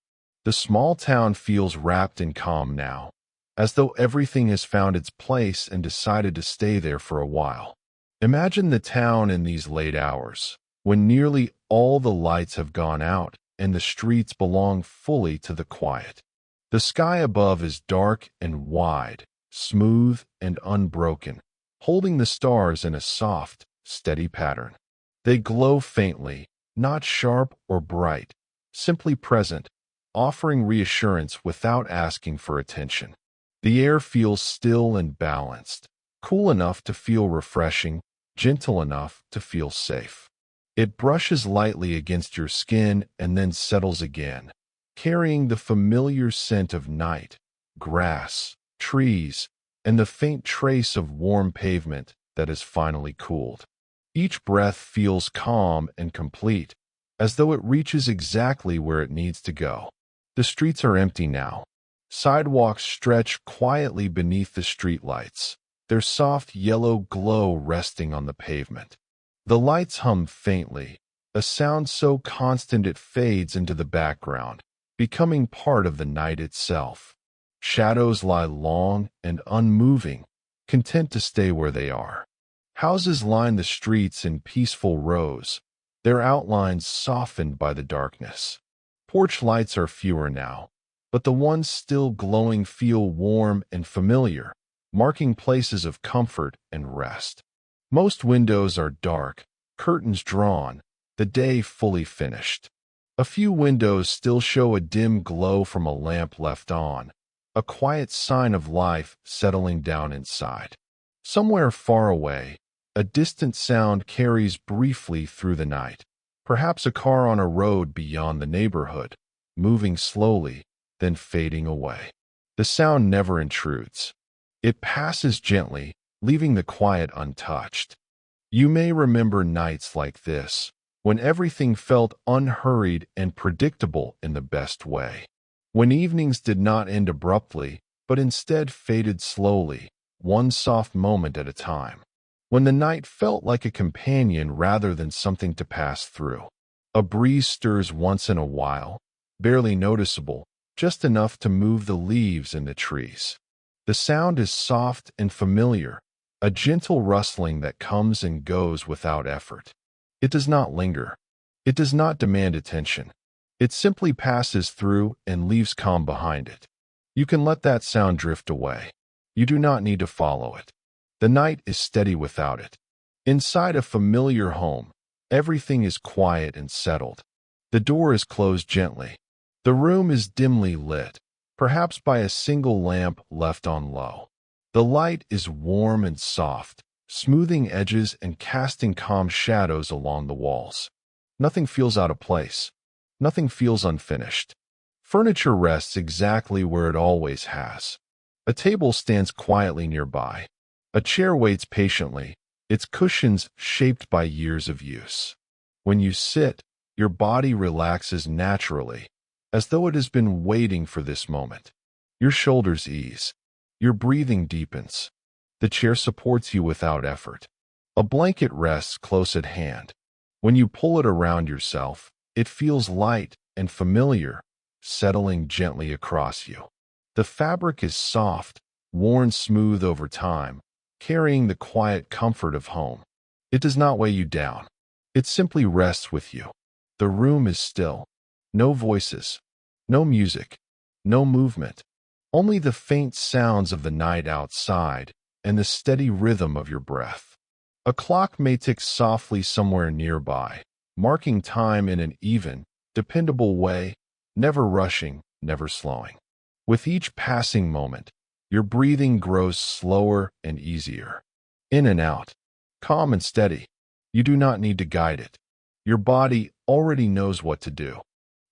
The small town feels wrapped in calm now, as though everything has found its place and decided to stay there for a while. Imagine the town in these late hours, when nearly all the lights have gone out and the streets belong fully to the quiet. The sky above is dark and wide, smooth and unbroken, holding the stars in a soft, steady pattern. They glow faintly, not sharp or bright, simply present, offering reassurance without asking for attention. The air feels still and balanced, cool enough to feel refreshing, gentle enough to feel safe. It brushes lightly against your skin and then settles again, carrying the familiar scent of night, grass, trees, and the faint trace of warm pavement that has finally cooled. Each breath feels calm and complete, as though it reaches exactly where it needs to go. The streets are empty now. Sidewalks stretch quietly beneath the streetlights, their soft yellow glow resting on the pavement. The lights hum faintly, a sound so constant it fades into the background, becoming part of the night itself. Shadows lie long and unmoving, content to stay where they are. Houses line the streets in peaceful rows, their outlines softened by the darkness. Porch lights are fewer now, but the ones still glowing feel warm and familiar, marking places of comfort and rest. Most windows are dark, curtains drawn, the day fully finished. A few windows still show a dim glow from a lamp left on, a quiet sign of life settling down inside. Somewhere far away, a distant sound carries briefly through the night, perhaps a car on a road beyond the neighborhood, moving slowly, then fading away. The sound never intrudes. It passes gently, leaving the quiet untouched. You may remember nights like this, when everything felt unhurried and predictable in the best way. When evenings did not end abruptly, but instead faded slowly, one soft moment at a time. When the night felt like a companion rather than something to pass through. A breeze stirs once in a while, barely noticeable, just enough to move the leaves in the trees. The sound is soft and familiar, a gentle rustling that comes and goes without effort. It does not linger. It does not demand attention. It simply passes through and leaves calm behind it. You can let that sound drift away. You do not need to follow it. The night is steady without it. Inside a familiar home, everything is quiet and settled. The door is closed gently. The room is dimly lit, perhaps by a single lamp left on low. The light is warm and soft, smoothing edges and casting calm shadows along the walls. Nothing feels out of place. Nothing feels unfinished. Furniture rests exactly where it always has. A table stands quietly nearby. A chair waits patiently, its cushions shaped by years of use. When you sit, your body relaxes naturally, as though it has been waiting for this moment. Your shoulders ease. Your breathing deepens. The chair supports you without effort. A blanket rests close at hand. When you pull it around yourself, it feels light and familiar, settling gently across you. The fabric is soft, worn smooth over time, carrying the quiet comfort of home. It does not weigh you down. It simply rests with you. The room is still. No voices. No music. No movement. Only the faint sounds of the night outside and the steady rhythm of your breath. A clock may tick softly somewhere nearby, marking time in an even, dependable way, never rushing, never slowing. With each passing moment, your breathing grows slower and easier. In and out, calm and steady. You do not need to guide it. Your body already knows what to do.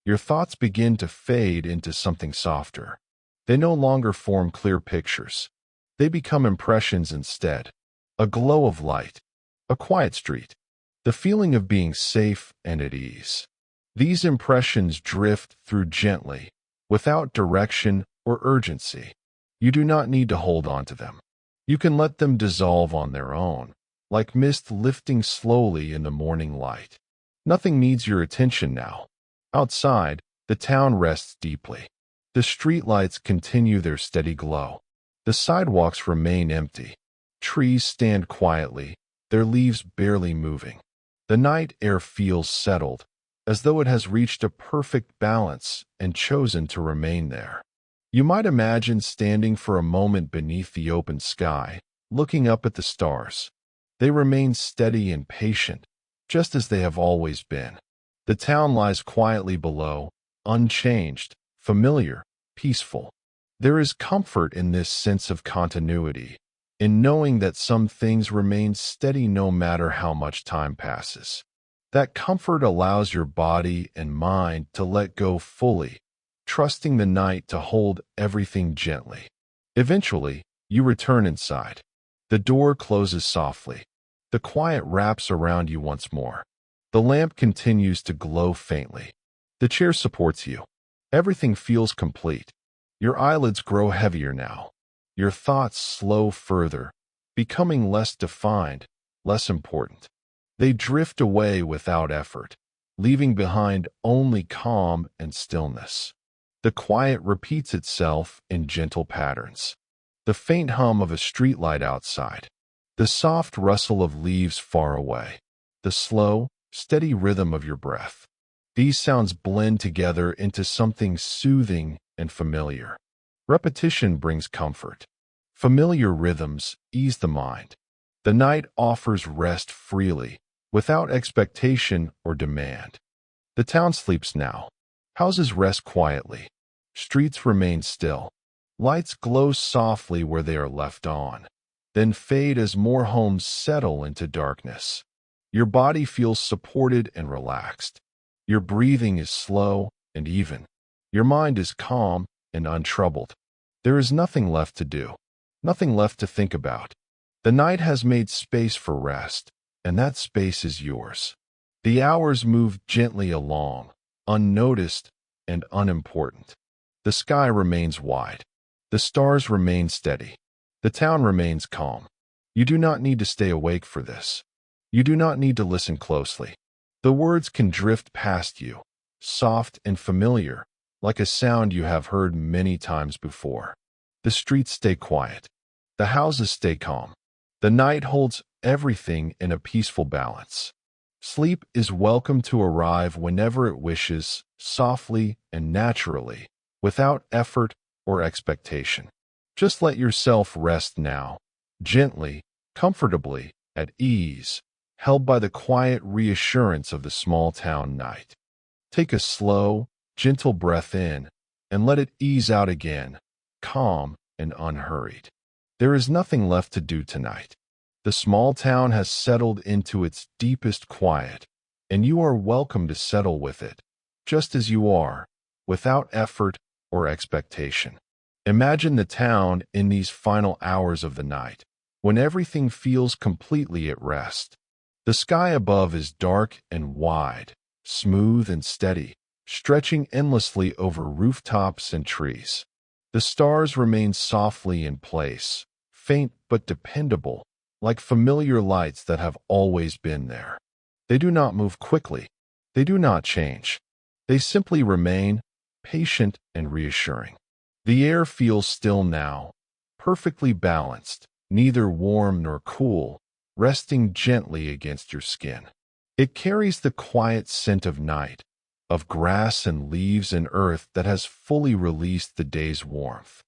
Your thoughts begin to fade into something softer. They no longer form clear pictures. They become impressions instead. A glow of light. A quiet street. The feeling of being safe and at ease. These impressions drift through gently, without direction or urgency. You do not need to hold on to them. You can let them dissolve on their own, like mist lifting slowly in the morning light. Nothing needs your attention now. Outside, the town rests deeply. The streetlights continue their steady glow. The sidewalks remain empty. Trees stand quietly, their leaves barely moving. The night air feels settled, as though it has reached a perfect balance and chosen to remain there. You might imagine standing for a moment beneath the open sky, looking up at the stars. They remain steady and patient, just as they have always been. The town lies quietly below, unchanged, familiar, peaceful. There is comfort in this sense of continuity, in knowing that some things remain steady no matter how much time passes. That comfort allows your body and mind to let go fully, trusting the night to hold everything gently. Eventually, you return inside. The door closes softly. The quiet wraps around you once more. The lamp continues to glow faintly. The chair supports you. Everything feels complete. Your eyelids grow heavier now. Your thoughts slow further, becoming less defined, less important. They drift away without effort, leaving behind only calm and stillness. The quiet repeats itself in gentle patterns. The faint hum of a streetlight outside. The soft rustle of leaves far away. The slow, steady rhythm of your breath. These sounds blend together into something soothing and familiar. Repetition brings comfort. Familiar rhythms ease the mind. The night offers rest freely, without expectation or demand. The town sleeps now. Houses rest quietly. Streets remain still. Lights glow softly where they are left on, then fade as more homes settle into darkness. Your body feels supported and relaxed. Your breathing is slow and even. Your mind is calm and untroubled. There is nothing left to do, nothing left to think about. The night has made space for rest, and that space is yours. The hours move gently along, unnoticed and unimportant. The sky remains wide. The stars remain steady. The town remains calm. You do not need to stay awake for this. You do not need to listen closely. The words can drift past you, soft and familiar, like a sound you have heard many times before. The streets stay quiet. The houses stay calm. The night holds everything in a peaceful balance. Sleep is welcome to arrive whenever it wishes, softly and naturally, without effort or expectation. Just let yourself rest now, gently, comfortably, at ease, held by the quiet reassurance of the small town night. Take a slow, gentle breath in, and let it ease out again, calm and unhurried. There is nothing left to do tonight. The small town has settled into its deepest quiet, and you are welcome to settle with it, just as you are, without effort or expectation. Imagine the town in these final hours of the night, when everything feels completely at rest. The sky above is dark and wide, smooth and steady, stretching endlessly over rooftops and trees. The stars remain softly in place, faint but dependable, like familiar lights that have always been there. They do not move quickly. They do not change. They simply remain, patient and reassuring. The air feels still now, perfectly balanced, neither warm nor cool, resting gently against your skin. It carries the quiet scent of night, of grass and leaves and earth that has fully released the day's warmth.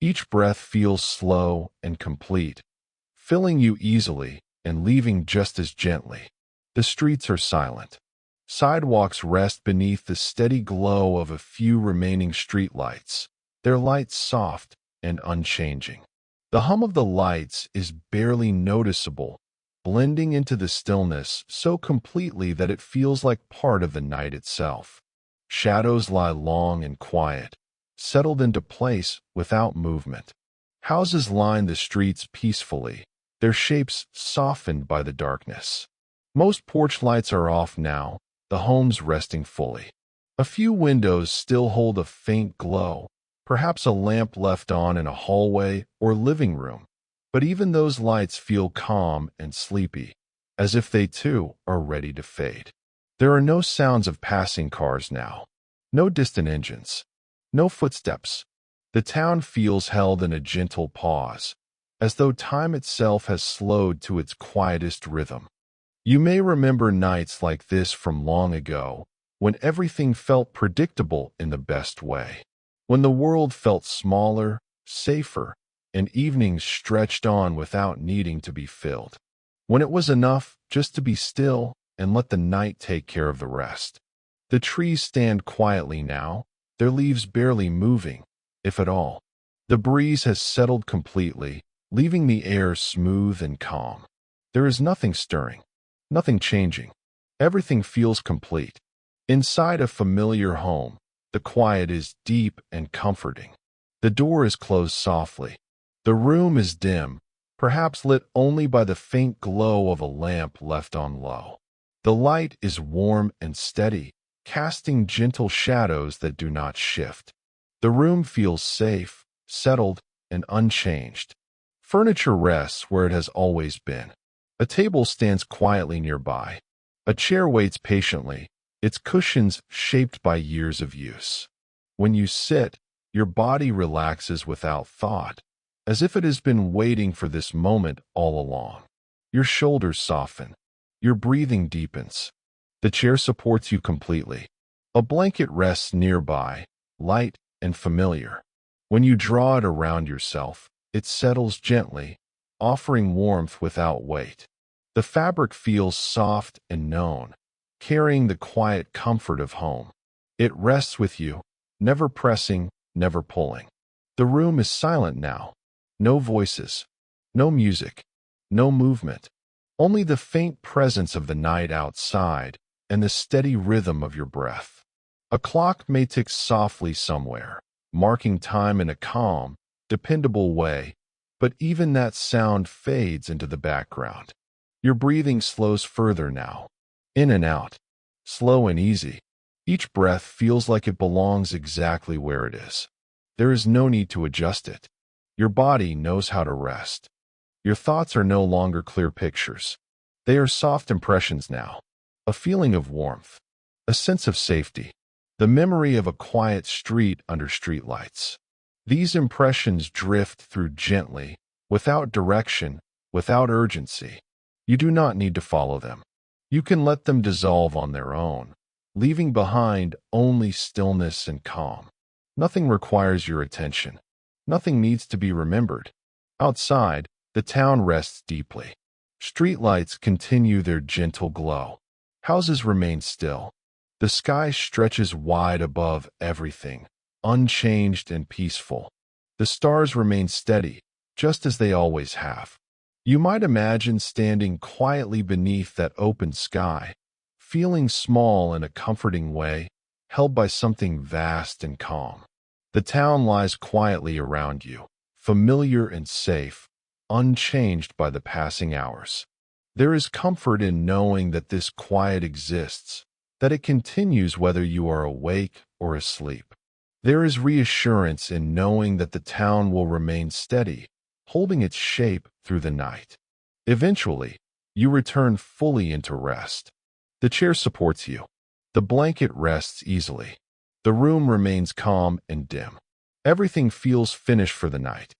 Each breath feels slow and complete, filling you easily and leaving just as gently. The streets are silent. Sidewalks rest beneath the steady glow of a few remaining streetlights, their lights soft and unchanging. The hum of the lights is barely noticeable, blending into the stillness so completely that it feels like part of the night itself. Shadows lie long and quiet, settled into place without movement. Houses line the streets peacefully, their shapes softened by the darkness. Most porch lights are off now, the homes resting fully. A few windows still hold a faint glow, perhaps a lamp left on in a hallway or living room, but even those lights feel calm and sleepy, as if they too are ready to fade. There are no sounds of passing cars now, no distant engines, no footsteps. The town feels held in a gentle pause, as though time itself has slowed to its quietest rhythm. You may remember nights like this from long ago, when everything felt predictable in the best way, when the world felt smaller, safer, and evenings stretched on without needing to be filled, when it was enough just to be still and let the night take care of the rest. The trees stand quietly now, their leaves barely moving, if at all. The breeze has settled completely, leaving the air smooth and calm. There is nothing stirring, nothing changing. Everything feels complete. Inside a familiar home, the quiet is deep and comforting. The door is closed softly. The room is dim, perhaps lit only by the faint glow of a lamp left on low. The light is warm and steady, casting gentle shadows that do not shift. The room feels safe, settled, and unchanged. Furniture rests where it has always been. A table stands quietly nearby. A chair waits patiently, its cushions shaped by years of use. When you sit, your body relaxes without thought, as if it has been waiting for this moment all along. Your shoulders soften. Your breathing deepens. The chair supports you completely. A blanket rests nearby, light and familiar. When you draw it around yourself, it settles gently, offering warmth without weight. The fabric feels soft and known, carrying the quiet comfort of home. It rests with you, never pressing, never pulling. The room is silent now. No voices, no music, no movement. Only the faint presence of the night outside and the steady rhythm of your breath. A clock may tick softly somewhere, marking time in a calm, dependable way, but even that sound fades into the background. Your breathing slows further now, in and out, slow and easy. Each breath feels like it belongs exactly where it is. There is no need to adjust it. Your body knows how to rest. Your thoughts are no longer clear pictures. They are soft impressions now, a feeling of warmth, a sense of safety, the memory of a quiet street under streetlights. These impressions drift through gently, without direction, without urgency. You do not need to follow them. You can let them dissolve on their own, leaving behind only stillness and calm. Nothing requires your attention. Nothing needs to be remembered. Outside, the town rests deeply. Streetlights continue their gentle glow. Houses remain still. The sky stretches wide above everything, unchanged and peaceful. The stars remain steady, just as they always have. You might imagine standing quietly beneath that open sky, feeling small in a comforting way, held by something vast and calm. The town lies quietly around you, familiar and safe, unchanged by the passing hours. There is comfort in knowing that this quiet exists, that it continues whether you are awake or asleep. There is reassurance in knowing that the town will remain steady, holding its shape through the night. Eventually, you return fully into rest. The chair supports you. The blanket rests easily. The room remains calm and dim. Everything feels finished for the night.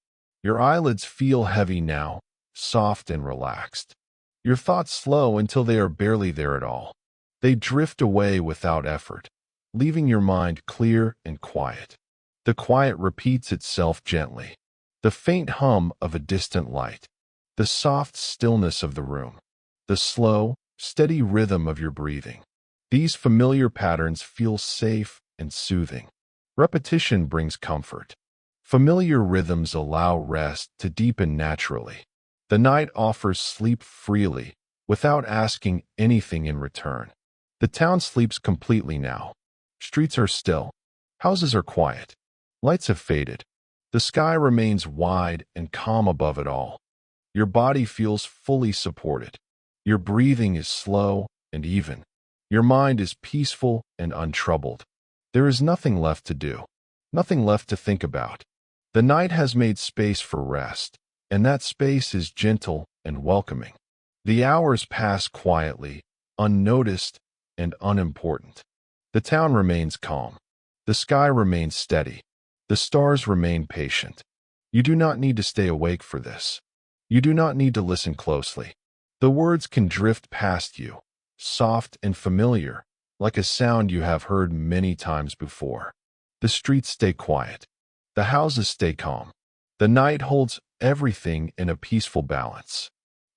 Your eyelids feel heavy now, soft and relaxed. Your thoughts slow until they are barely there at all. They drift away without effort, leaving your mind clear and quiet. The quiet repeats itself gently. The faint hum of a distant light. The soft stillness of the room. The slow, steady rhythm of your breathing. These familiar patterns feel safe and soothing. Repetition brings comfort. Familiar rhythms allow rest to deepen naturally. The night offers sleep freely, without asking anything in return. The town sleeps completely now. Streets are still. Houses are quiet. Lights have faded. The sky remains wide and calm above it all. Your body feels fully supported. Your breathing is slow and even. Your mind is peaceful and untroubled. There is nothing left to do, nothing left to think about. The night has made space for rest, and that space is gentle and welcoming. The hours pass quietly, unnoticed and unimportant. The town remains calm. The sky remains steady. The stars remain patient. You do not need to stay awake for this. You do not need to listen closely. The words can drift past you, soft and familiar, like a sound you have heard many times before. The streets stay quiet. The houses stay calm. The night holds everything in a peaceful balance.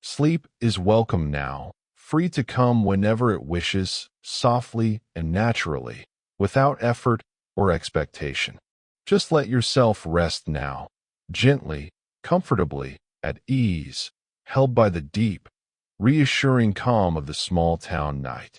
Sleep is welcome now, free to come whenever it wishes, softly and naturally, without effort or expectation. Just let yourself rest now, gently, comfortably, at ease, held by the deep, reassuring calm of the small town night.